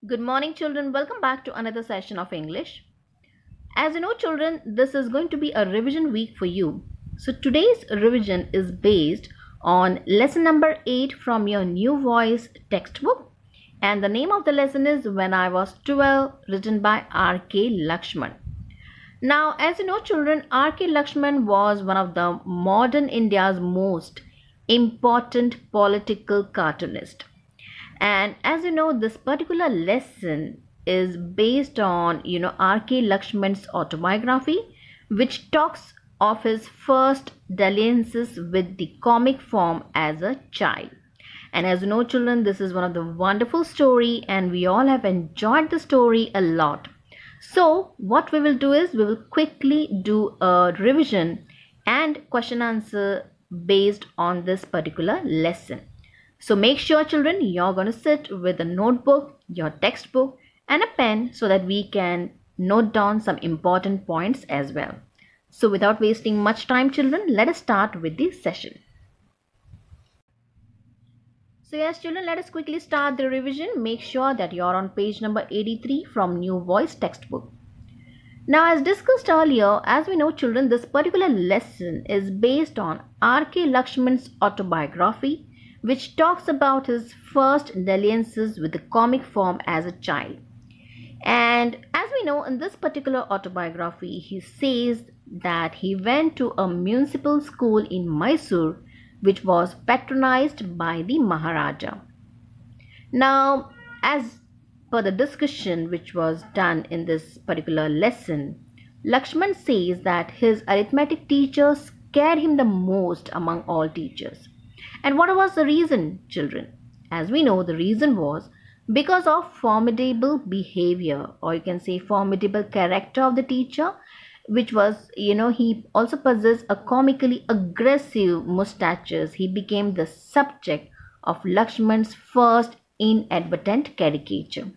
Good morning, children. Welcome back to another session of English. As you know, children, this is going to be a revision week for you. So, today's revision is based on lesson number 8 from your New Voice textbook. And the name of the lesson is When I Was 12, written by R.K. Lakshman. Now, as you know, children, R.K. Lakshman was one of the modern India's most important political cartoonists. And as you know, this particular lesson is based on, R.K. Lakshman's autobiography, which talks of his first dalliances with the comic form as a child. And as you know, children, this is one of the wonderful story and we all have enjoyed the story a lot. So what we will do is we will quickly do a revision and question answer based on this particular lesson. So make sure, children, you're going to sit with a notebook, your textbook and a pen so that we can note down some important points as well. So without wasting much time, children, let us start with the session. So yes, children, let us quickly start the revision. Make sure that you're on page number 83 from New Voice textbook. Now, as discussed earlier, as we know, children, this particular lesson is based on R.K. Lakshman's autobiography, which talks about his first dalliances with the comic form as a child. And as we know, in this particular autobiography, he says that he went to a municipal school in Mysore, which was patronized by the Maharaja. Now, as per the discussion which was done in this particular lesson, Lakshman says that his arithmetic teacher scared him the most among all teachers. And what was the reason, children? As we know, the reason was because of formidable behavior, or you can say formidable character of the teacher, which was, he also possessed a comically aggressive mustaches. He became the subject of Lakshman's first inadvertent caricature.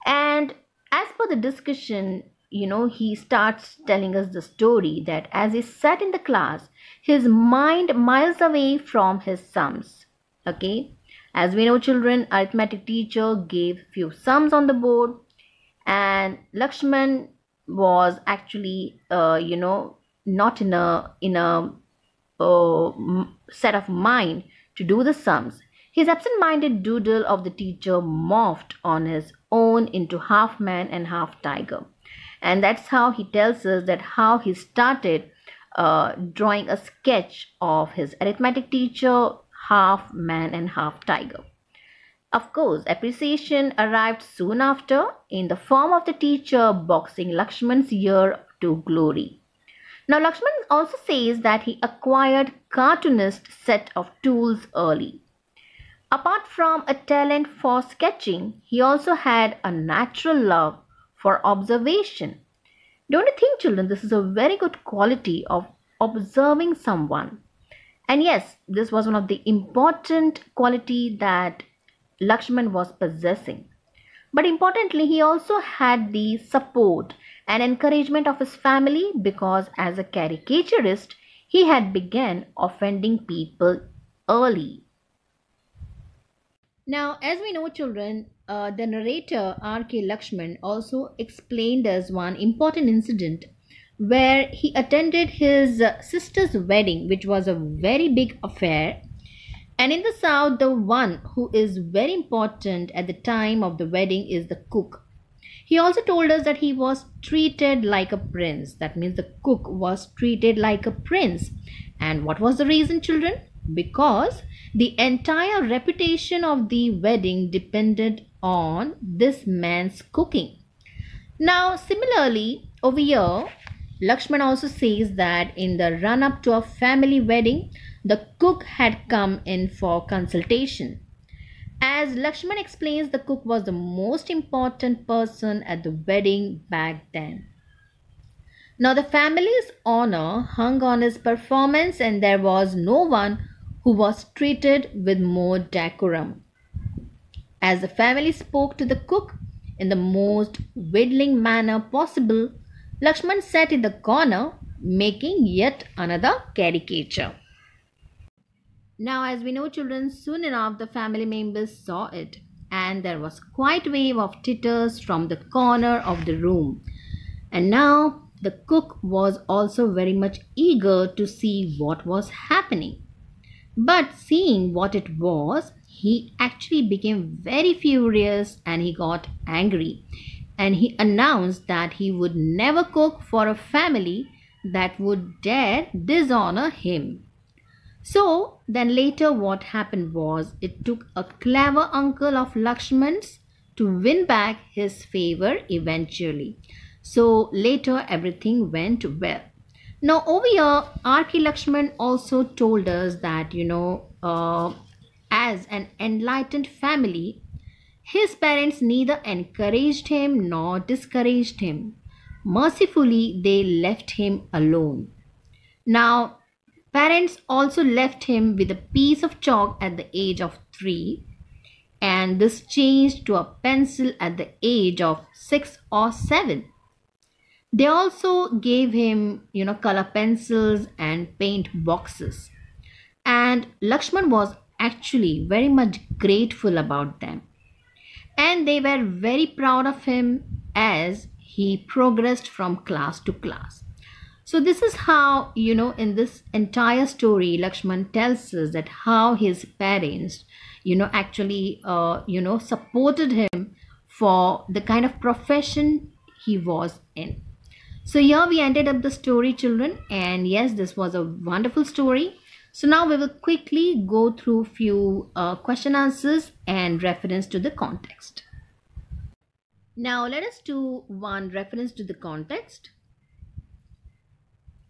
And as per the discussion, he starts telling us the story that as he sat in the class, his mind miles away from his sums. Okay, as we know, children, arithmetic teacher gave few sums on the board and Lakshman was actually not in a set of mind to do the sums. His absent-minded doodle of the teacher morphed on his own into half man and half tiger. And that's how he tells us that how he started drawing a sketch of his arithmetic teacher, half man and half tiger. Of course, appreciation arrived soon after in the form of the teacher boxing Lakshman's ear to glory. Now, Lakshman also says that he acquired cartoonist set of tools early. Apart from a talent for sketching, he also had a natural love for observation. Don't you think, children, this is a very good quality of observing someone? And yes, this was one of the important quality that Lakshman was possessing. But importantly, he also had the support and encouragement of his family because as a caricaturist, he had begun offending people early. Now, as we know, children, the narrator R.K. Lakshman also explained us one important incident where he attended his sister's wedding, which was a very big affair. And in the south, the one who is very important at the time of the wedding is the cook. He also told us that he was treated like a prince. That means the cook was treated like a prince. And what was the reason, children? Because the entire reputation of the wedding depended on this man's cooking. Now, similarly, over here, Lakshman also says that in the run-up to a family wedding, the cook had come in for consultation. As Lakshman explains, the cook was the most important person at the wedding back then. Now, the family's honor hung on his performance and there was no one who was treated with more decorum. As the family spoke to the cook in the most wheedling manner possible, Lakshman sat in the corner making yet another caricature. Now, as we know, children, soon enough the family members saw it and there was quite a wave of titters from the corner of the room. And now the cook was also very much eager to see what was happening. But seeing what it was, he actually became very furious and he got angry. And he announced that he would never cook for a family that would dare dishonor him. So then later what happened was, it took a clever uncle of Lakshman's to win back his favor eventually. So later everything went well. Now over here, R.K. Lakshman also told us that, as an enlightened family, his parents neither encouraged him nor discouraged him. Mercifully, they left him alone. Now, parents also left him with a piece of chalk at the age of 3, and this changed to a pencil at the age of 6 or 7. They also gave him, color pencils and paint boxes. And Lakshman was actually very much grateful about them. And they were very proud of him as he progressed from class to class. So this is how, in this entire story, Lakshman tells us that how his parents, actually, supported him for the kind of profession he was in. So here we ended up the story, children. And yes, this was a wonderful story. So now we will quickly go through few question answers and reference to the context. Now let us do one reference to the context.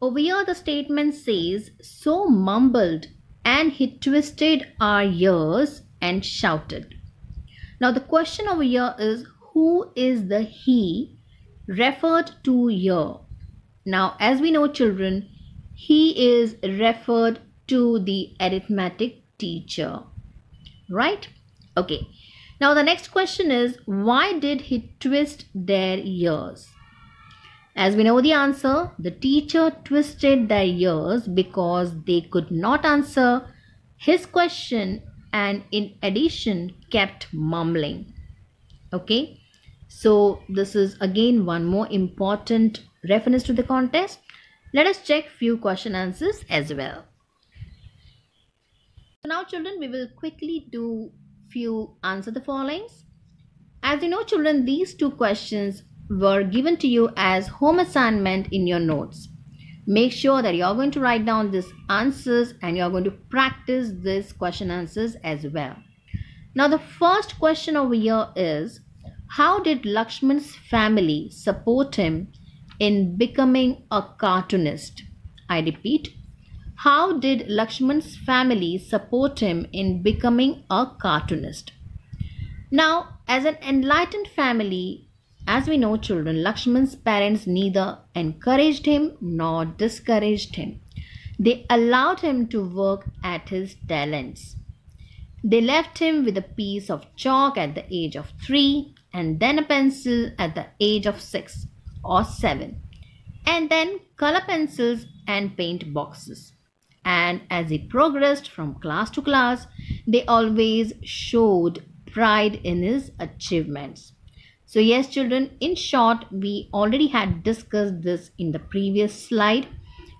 Over here the statement says, so mumbled and he twisted our ears and shouted. Now the question over here is, who is the he referred to here? Now as we know, children, he is referred to the arithmetic teacher, right? Okay. Now the next question is, why did he twist their ears? As we know the answer, the teacher twisted their ears because they could not answer his question and in addition kept mumbling. Okay. So this is again one more important reference to the context. Let us check few question answers as well. So now children, we will quickly do few answer the followings. As you know, children, these two questions were given to you as home assignment in your notes. Make sure that you're going to write down these answers and you're going to practice these question answers as well. Now the first question over here is, how did Lakshman's family support him in becoming a cartoonist? I repeat, how did Lakshman's family support him in becoming a cartoonist? Now, as an enlightened family, as we know, children, Lakshman's parents neither encouraged him nor discouraged him. They allowed him to work at his talents. They left him with a piece of chalk at the age of 3 and then a pencil at the age of 6 or 7, and then color pencils and paint boxes. And as he progressed from class to class, they always showed pride in his achievements. So yes, children, in short, we already had discussed this in the previous slide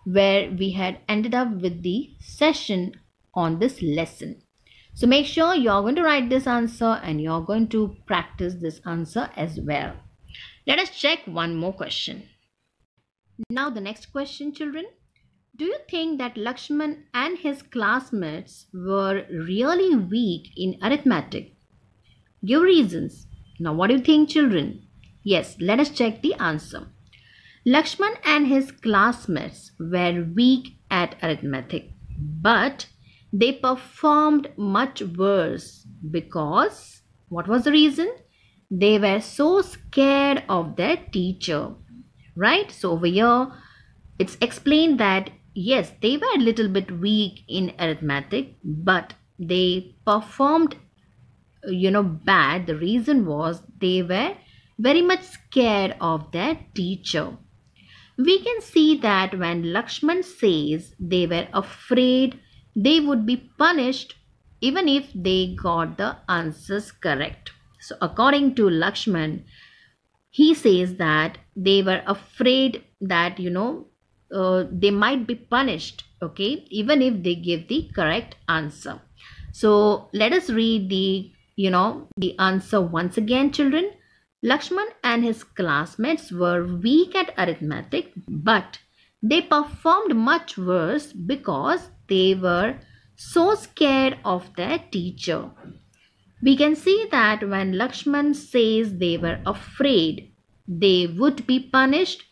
where we had ended up with the session on this lesson. So make sure you're going to write this answer and you're going to practice this answer as well. Let us check one more question. Now the next question, children. Do you think that Lakshman and his classmates were really weak in arithmetic? Give reasons. Now what do you think, children? Yes, let us check the answer. Lakshman and his classmates were weak at arithmetic, but they performed much worse because, what was the reason? They were so scared of their teacher, right? So over here, it's explained that yes, they were a little bit weak in arithmetic, but they performed, bad. The reason was they were very much scared of their teacher. We can see that when Lakshman says they were afraid they would be punished even if they got the answers correct. So according to Lakshman, he says that they were afraid that they might be punished, okay, even if they give the correct answer. So let us read the answer once again, children. Lakshman and his classmates were weak at arithmetic, but they performed much worse because they were so scared of their teacher. We can see that when Lakshman says they were afraid, they would be punished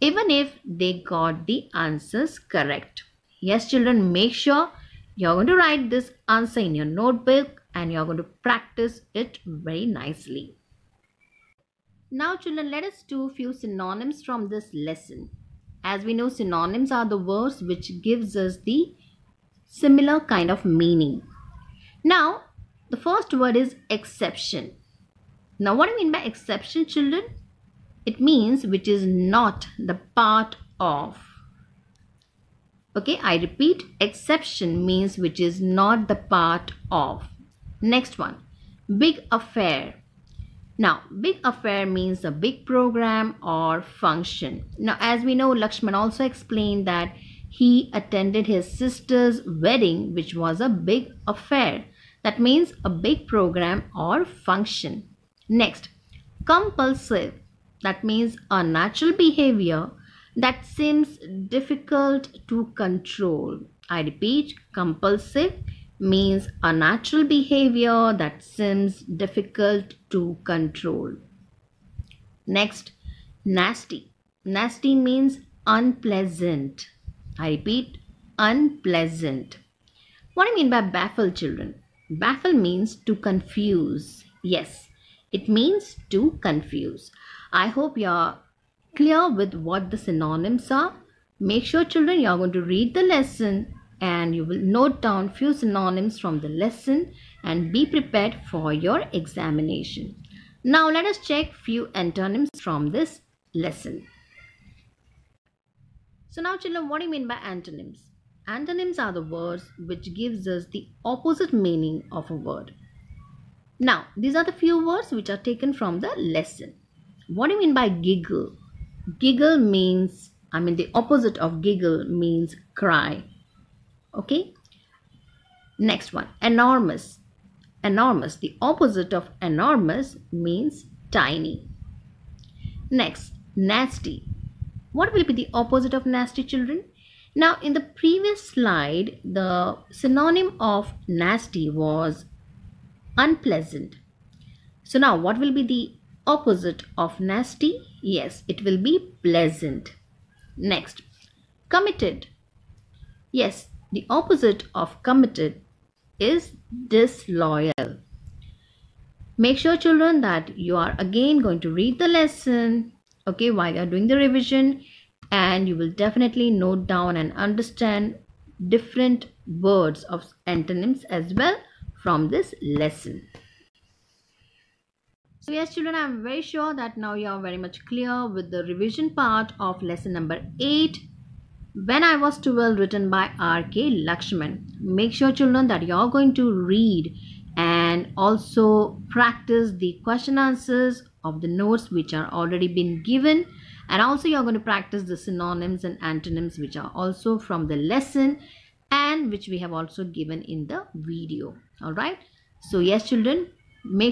even if they got the answers correct. Yes, children, make sure you're going to write this answer in your notebook and you're going to practice it very nicely. Now, children, let us do a few synonyms from this lesson. As we know, synonyms are the words which gives us the similar kind of meaning. Now, the first word is exception. Now, what do you mean by exception, children? It means which is not the part of. Okay, I repeat, exception means which is not the part of. Next one, big affair. Now, big affair means a big program or function. Now, as we know, Lakshman also explained that he attended his sister's wedding, which was a big affair. That means a big program or function. Next, compulsive. That means a natural behavior that seems difficult to control. I repeat, compulsive means a natural behavior that seems difficult to control. Next, nasty. Nasty means unpleasant. I repeat, unpleasant. What do you mean by baffle, children? Baffle means to confuse. Yes, it means to confuse. I hope you are clear with what the synonyms are. Make sure, children, you are going to read the lesson and you will note down few synonyms from the lesson and be prepared for your examination. Now let us check few antonyms from this lesson. So now, children, what do you mean by antonyms? Antonyms are the words which gives us the opposite meaning of a word. Now, these are the few words which are taken from the lesson. What do you mean by giggle? Giggle means, the opposite of giggle means cry. Okay. Next one, enormous. Enormous, the opposite of enormous means tiny. Next, nasty. What will be the opposite of nasty, children? Now, in the previous slide, the synonym of nasty was unpleasant. So now, what will be the opposite of nasty? Yes, it will be pleasant. Next, committed. Yes, the opposite of committed is disloyal. Make sure, children, that you are again going to read the lesson, okay, while you are doing the revision, and you will definitely note down and understand different words of antonyms as well from this lesson. So yes, children, I am very sure that now you are very much clear with the revision part of lesson number 8, When I Was 12, written by R.K. Lakshman. Make sure, children, that you are going to read and also practice the question answers of the notes which are already been given, and also you are going to practice the synonyms and antonyms which are also from the lesson and which we have also given in the video. All right. So yes, children, make